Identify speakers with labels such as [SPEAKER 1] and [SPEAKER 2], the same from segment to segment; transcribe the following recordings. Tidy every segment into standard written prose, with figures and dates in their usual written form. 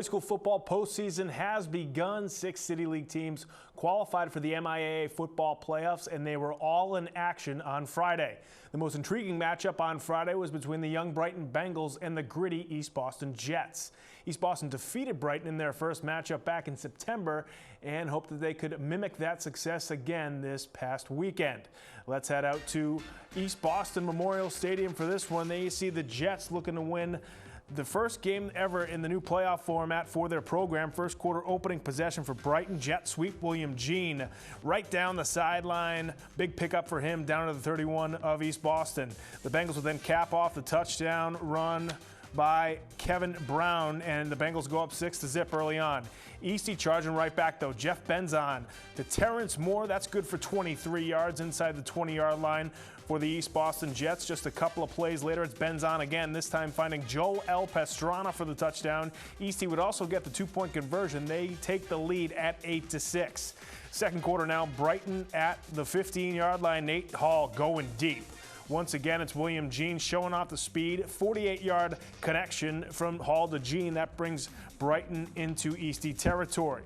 [SPEAKER 1] High school football postseason has begun. 6 City League teams qualified for the MIAA football playoffs, and they were all in action on Friday. The most intriguing matchup on Friday was between the young Brighton Bengals and the gritty East Boston Jets. East Boston defeated Brighton in their first matchup back in September and hoped that they could mimic that success again this past weekend. Let's head out to East Boston Memorial Stadium for this one. They see the Jets looking to win the first game ever in the new playoff format for their program. First quarter opening possession for Brighton. Jet sweep William Jean right down the sideline. Big pickup for him down to the 31 of East Boston. The Bengals will then cap off the touchdown run by Kevin Brown, and the Bengals go up 6-0 early on. Eastie charging right back, though. Jeff Benzon to Terrence Moore. That's good for 23 yards inside the 20-yard line for the East Boston Jets. Just a couple of plays later, it's Benzon again, this time finding Joel Pastrana for the touchdown. Eastie would also get the 2-point conversion. They take the lead at 8-6. Second quarter now, Brighton at the 15-yard line. Nate Hall going deep. Once again, it's William Jean showing off the speed. 48-yard connection from Hall to Jean. That brings Brighton into Eastie territory.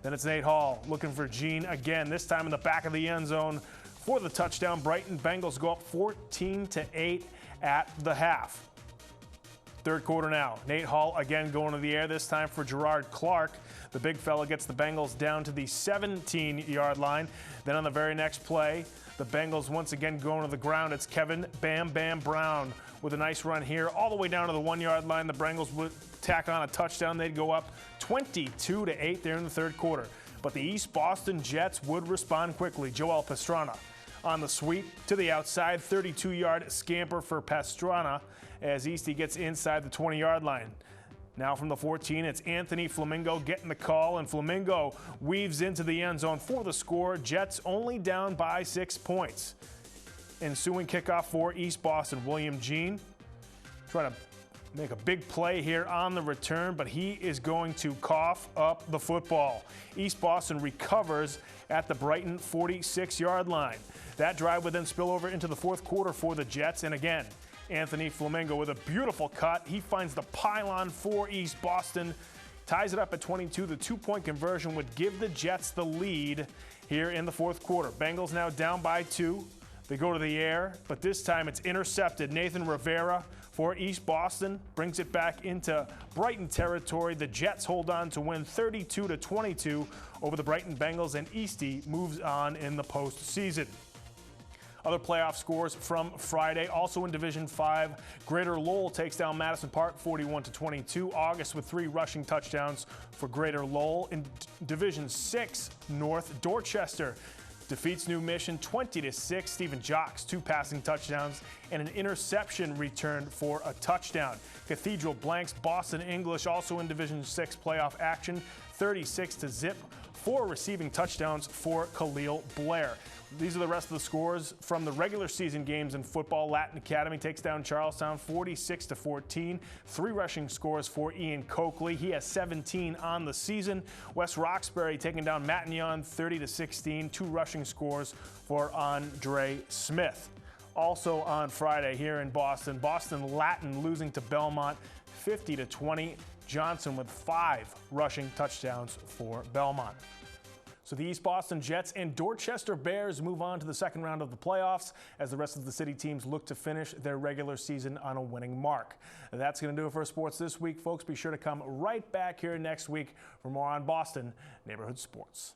[SPEAKER 1] Then it's Nate Hall looking for Jean again, this time in the back of the end zone for the touchdown. Brighton Bengals go up 14-8 at the half. Third quarter now. Nate Hall again going to the air, this time for Gerard Clark. The big fella gets the Bengals down to the 17-yard line. Then on the very next play, the Bengals once again going to the ground. It's Kevin Bam Bam Brown with a nice run here all the way down to the 1-yard line. The Bengals would tack on a touchdown. They'd go up 22-8 there in the third quarter. But the East Boston Jets would respond quickly. Joel Pastrana on the sweep to the outside. 32-yard scamper for Pastrana as Eastie gets inside the 20-yard line. Now from the 14, it's Anthony Flamingo getting the call, and Flamingo weaves into the end zone for the score. Jets only down by 6 points. Ensuing kickoff for East Boston. William Jean trying to make a big play here on the return, but he is going to cough up the football. East Boston recovers at the Brighton 46-yard line. That drive would then spill over into the fourth quarter for the Jets, and again, Anthony Flamingo with a beautiful cut. He finds the pylon for East Boston, ties it up at 22. The 2-point conversion would give the Jets the lead here in the fourth quarter. Bengals now down by 2. They go to the air, but this time it's intercepted. Nathan Rivera for East Boston brings it back into Brighton territory. The Jets hold on to win 32-22 over the Brighton Bengals, and Eastie moves on in the postseason. Other playoff scores from Friday, also in Division 5, Greater Lowell takes down Madison Park 41-22. August with 3 rushing touchdowns for Greater Lowell. In Division 6 North, Dorchester defeats New Mission 20-6. Stephen Jocks, 2 passing touchdowns and an interception return for a touchdown. Cathedral blanks Boston English, also in Division 6 playoff action, 36-0. 4 receiving touchdowns for Khalil Blair. These are the rest of the scores from the regular season games in football. Latin Academy takes down Charlestown 46-14. 3 rushing scores for Ian Coakley. He has 17 on the season. West Roxbury taking down Matignon 30-16. 2 rushing scores for Andre Smith. Also on Friday here in Boston, Boston Latin losing to Belmont 50-20. Johnson with 5 rushing touchdowns for Belmont. So the East Boston Jets and Dorchester Bears move on to the second round of the playoffs as the rest of the city teams look to finish their regular season on a winning mark. That's going to do it for sports this week, folks. Be sure to come right back here next week for more on Boston Neighborhood Sports.